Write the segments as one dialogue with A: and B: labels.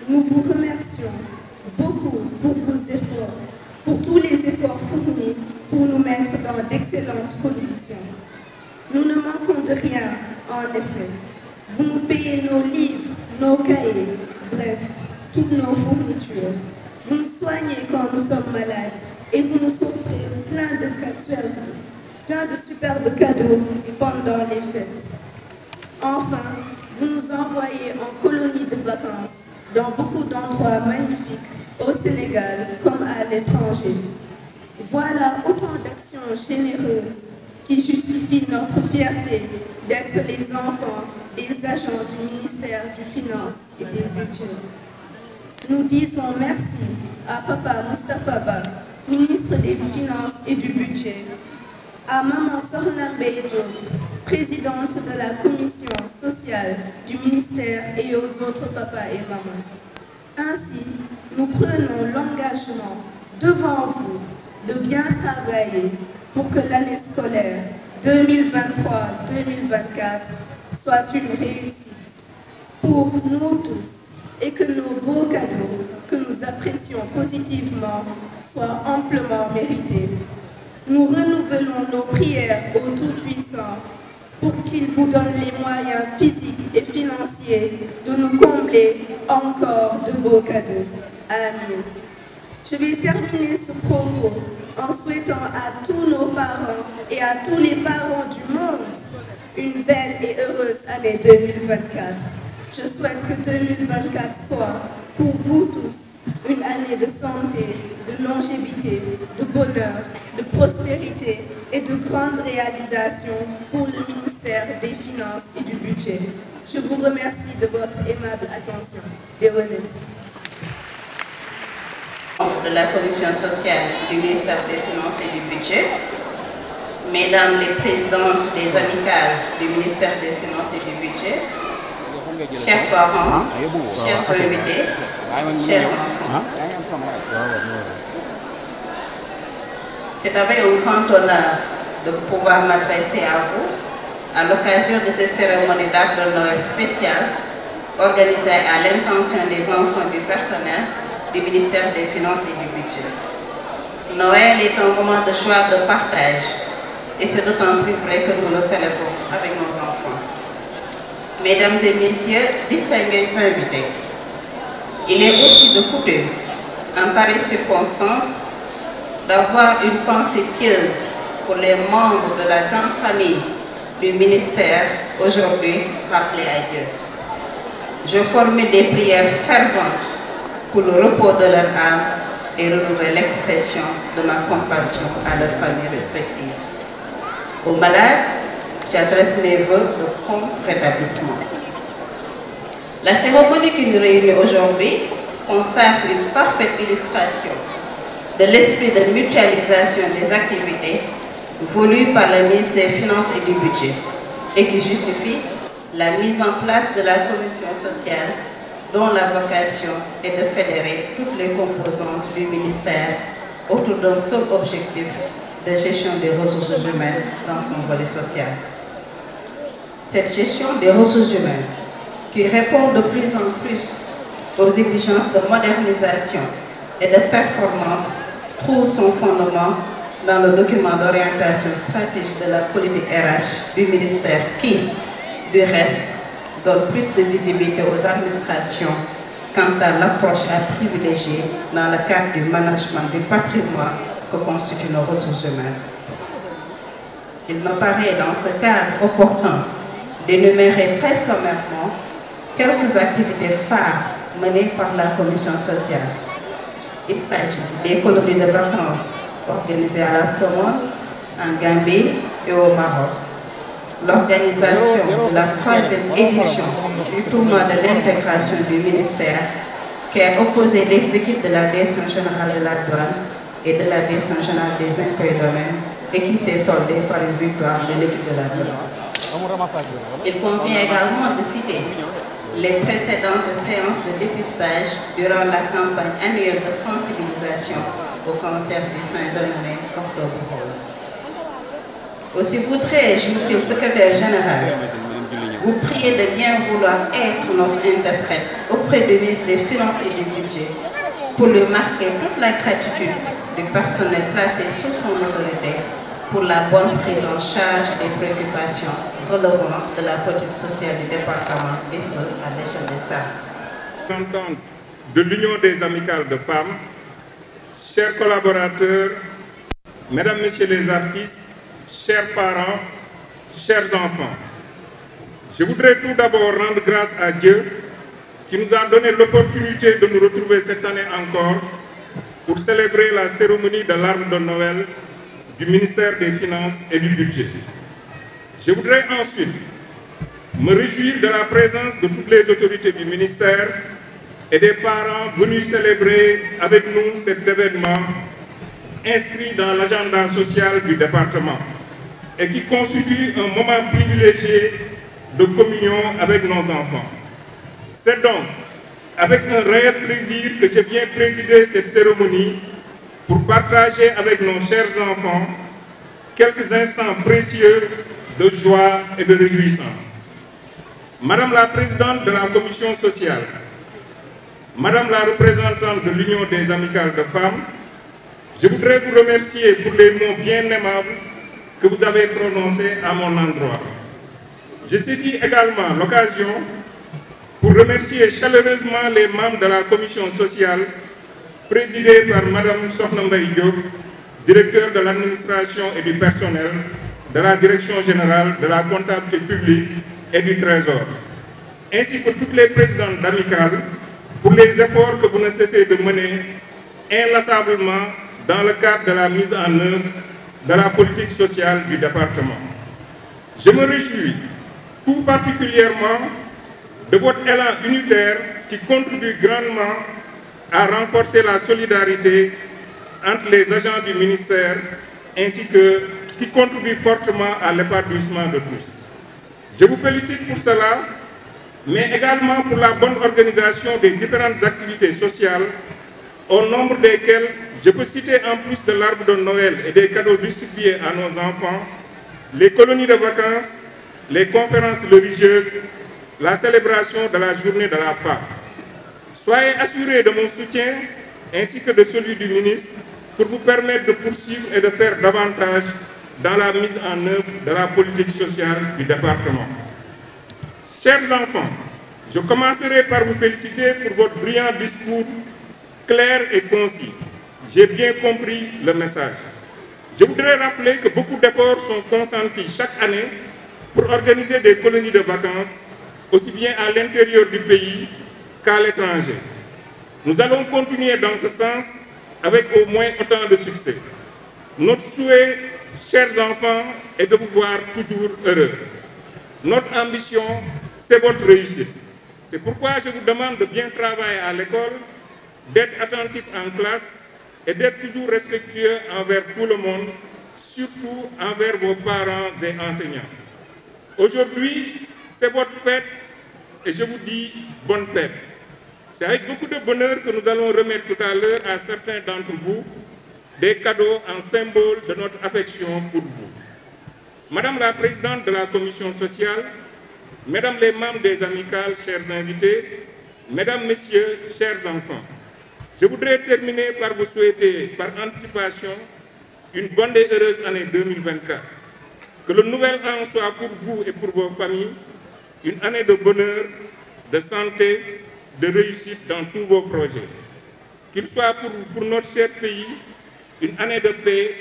A: Nous vous remercions beaucoup pour vos efforts, pour tous les efforts fournis pour nous mettre dans d'excellentes conditions. Nous ne manquons de rien, en effet. Vous nous payez nos livres, nos cahiers, bref, toutes nos fournitures. Vous nous soignez quand nous sommes malades et vous nous offrez plein de superbes cadeaux pendant les fêtes. Enfin, vous nous envoyez en colonie de vacances dans beaucoup d'endroits magnifiques au Sénégal comme à l'étranger. Voilà autant d'actions généreuses qui justifient notre fierté d'être les enfants des agents du ministère du Finance et des Budgets. Nous disons merci à Papa Moustapha Ba, ministre des Finances et du Budget, à Maman Sokhna Mbaye Diop, présidente de la commission sociale du ministère et aux autres papas et mamans. Ainsi, nous prenons l'engagement devant vous de bien travailler pour que l'année scolaire 2023-2024 soit une réussite pour nous tous et que nos beaux cadeaux que nous apprécions positivement soient amplement mérités. Nous renouvelons nos prières au Tout-Puissant pour qu'il vous donne les moyens physiques et financiers de nous combler encore de beaux cadeaux. Amen. Je vais terminer ce propos en souhaitant à tous nos parents et à tous les parents du monde une belle et heureuse année 2024. Je souhaite que 2024 soit pour vous tous une année de santé, de longévité, de bonheur, de prospérité et de grandes réalisations pour le ministère des Finances et du Budget. Je vous remercie de votre aimable attention.
B: De la commission sociale du ministère des Finances et du Budget, Mesdames les présidentes des amicales du ministère des Finances et du Budget, chers parents, chers invités, chers enfants, c'est avec un grand honneur de pouvoir m'adresser à vous à l'occasion de cette cérémonie d'acte de Noël spéciale organisée à l'intention des enfants du personnel du ministère des Finances et du Budget. Noël est un moment de joie, de partage, et c'est d'autant plus vrai que nous le célébrons avec nos enfants. Mesdames et messieurs, distingués invités, il est aussi de coutume, en pareille circonstance, d'avoir une pensée pieuse pour les membres de la grande famille du ministère aujourd'hui rappelés à Dieu. Je formule des prières ferventes pour le repos de leur âme et renouveler l'expression de ma compassion à leurs familles respectives. Aux malades, j'adresse mes vœux de prompt rétablissement. La cérémonie qui nous réunit aujourd'hui consacre une parfaite illustration de l'esprit de mutualisation des activités voulu par le ministère des Finances et du Budget et qui justifie la mise en place de la commission sociale dont la vocation est de fédérer toutes les composantes du ministère autour d'un seul objectif de gestion des ressources humaines dans son volet social. Cette gestion des ressources humaines, qui répond de plus en plus aux exigences de modernisation et de performance, trouve son fondement dans le document d'orientation stratégique de la politique RH du ministère qui, du reste, donne plus de visibilité aux administrations quant à l'approche à privilégier dans le cadre du management du patrimoine que constituent nos ressources humaines. Il me paraît dans ce cadre opportun d'énumérer très sommairement quelques activités phares menées par la commission sociale. Il s'agit des colonies de vacances organisées à la Somone, en Gambie et au Maroc. L'organisation de la 3e édition du tournoi de l'intégration du ministère qui a opposé les équipes de la Direction générale de la douane et de la Direction générale des impôts et domaines et qui s'est soldée par une victoire de l'équipe de la douane. Il convient également de citer les précédentes séances de dépistage durant la campagne annuelle de sensibilisation au cancer du sein dénommé Octobre Rose. Aussi voudrais-je, Monsieur le secrétaire général, vous prier de bien vouloir être notre interprète auprès du ministre des Finances et du Budget pour lui marquer toute la gratitude du personnel placé sous son autorité pour la bonne prise en charge des préoccupations relevant de la politique sociale du département et ce, à l'échelle des services.
C: De l'Union des amicales de femmes, chers collaborateurs, mesdames, messieurs les artistes, chers parents, chers enfants, je voudrais tout d'abord rendre grâce à Dieu qui nous a donné l'opportunité de nous retrouver cette année encore pour célébrer la cérémonie de l'arbre de Noël du ministère des Finances et du Budget. Je voudrais ensuite me réjouir de la présence de toutes les autorités du ministère et des parents venus célébrer avec nous cet événement inscrit dans l'agenda social du département et qui constitue un moment privilégié de communion avec nos enfants. C'est donc avec un réel plaisir que je viens présider cette cérémonie pour partager avec nos chers enfants quelques instants précieux de joie et de réjouissance. Madame la présidente de la commission sociale, Madame la représentante de l'Union des amicales de femmes, je voudrais vous remercier pour les mots bien aimables que vous avez prononcés à mon endroit. Je saisis également l'occasion pour remercier chaleureusement les membres de la commission sociale présidée par Madame Sokhna Mbaye Diop, directeur de l'administration et du personnel de la Direction générale de la comptabilité publique et du Trésor, ainsi que toutes les présidentes d'amicales pour les efforts que vous ne cessez de mener inlassablement dans le cadre de la mise en œuvre de la politique sociale du département. Je me réjouis tout particulièrement de votre élan unitaire qui contribue grandement à renforcer la solidarité entre les agents du ministère ainsi que qui contribue fortement à l'épanouissement de tous. Je vous félicite pour cela, mais également pour la bonne organisation des différentes activités sociales, au nombre desquelles je peux citer en plus de l'arbre de Noël et des cadeaux distribués à nos enfants, les colonies de vacances, les conférences religieuses, la célébration de la journée de la femme. Soyez assurés de mon soutien ainsi que de celui du ministre pour vous permettre de poursuivre et de faire davantage dans la mise en œuvre de la politique sociale du département. Chers enfants, je commencerai par vous féliciter pour votre brillant discours clair et concis. J'ai bien compris le message. Je voudrais rappeler que beaucoup d'efforts sont consentis chaque année pour organiser des colonies de vacances, aussi bien à l'intérieur du pays qu'à l'étranger. Nous allons continuer dans ce sens avec au moins autant de succès. Notre souhait, chers enfants, est de vous voir toujours heureux. Notre ambition, c'est votre réussite. C'est pourquoi je vous demande de bien travailler à l'école, d'être attentif en classe et d'être toujours respectueux envers tout le monde, surtout envers vos parents et enseignants. Aujourd'hui, c'est votre fête et je vous dis bonne fête. C'est avec beaucoup de bonheur que nous allons remettre tout à l'heure à certains d'entre vous des cadeaux en symbole de notre affection pour vous. Madame la présidente de la commission sociale, mesdames les membres des amicales, chers invités, mesdames, messieurs, chers enfants, je voudrais terminer par vous souhaiter par anticipation une bonne et heureuse année 2024. Que le nouvel an soit pour vous et pour vos familles une année de bonheur, de santé, de réussite dans tous vos projets. Qu'il soit pour notre cher pays une année de paix,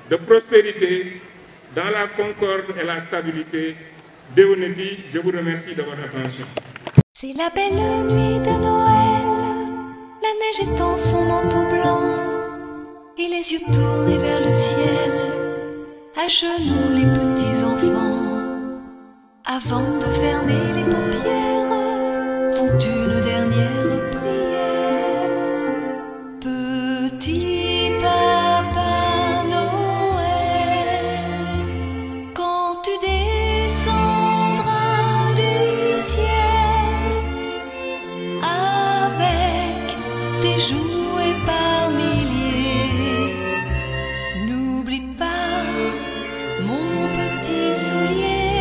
C: de prospérité, dans la concorde et la stabilité. Deoneti, je vous remercie de votre attention.
D: C'est la belle nuit de Noël, la neige étend son manteau blanc, et les yeux tournés vers le ciel, à genoux les petits enfants, avant de fermer les paupières, font une dernière prière. Petit papa Noël, quand tu descendras du ciel, avec tes jouets par milliers, n'oublie pas mon petit soulier.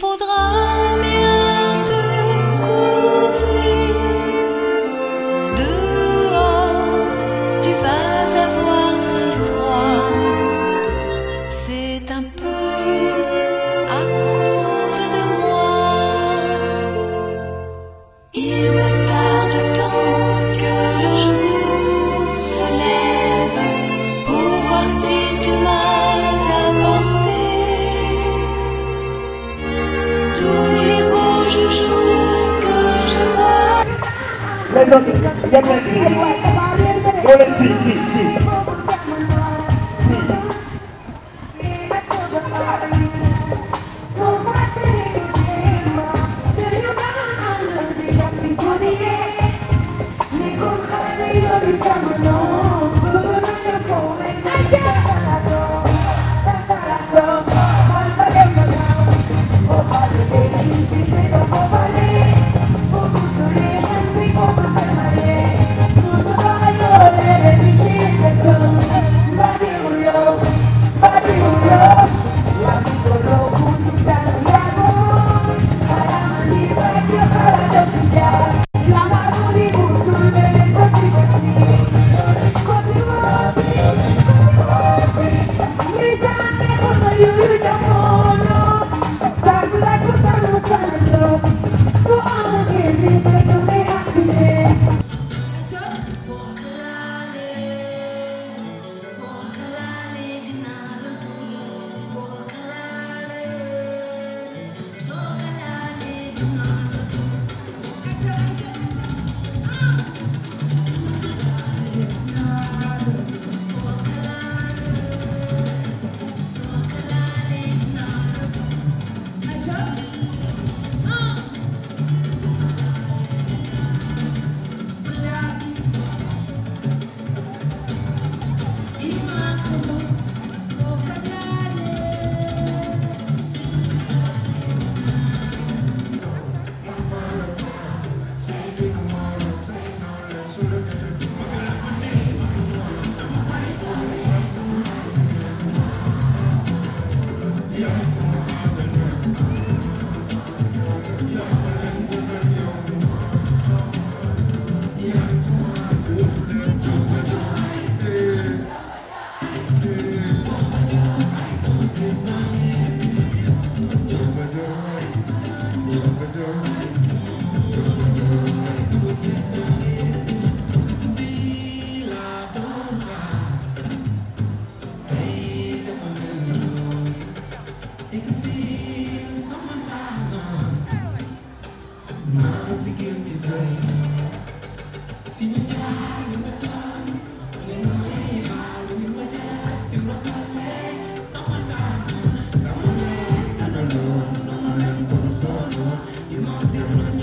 D: faudra bien te couvrir. Dehors, tu vas avoir si froid. C'est un peu à cause de moi. Il me tarde tant que le jour se lève pour voir si tu m'as apporté tous les beaux joujoux que je vois.
E: You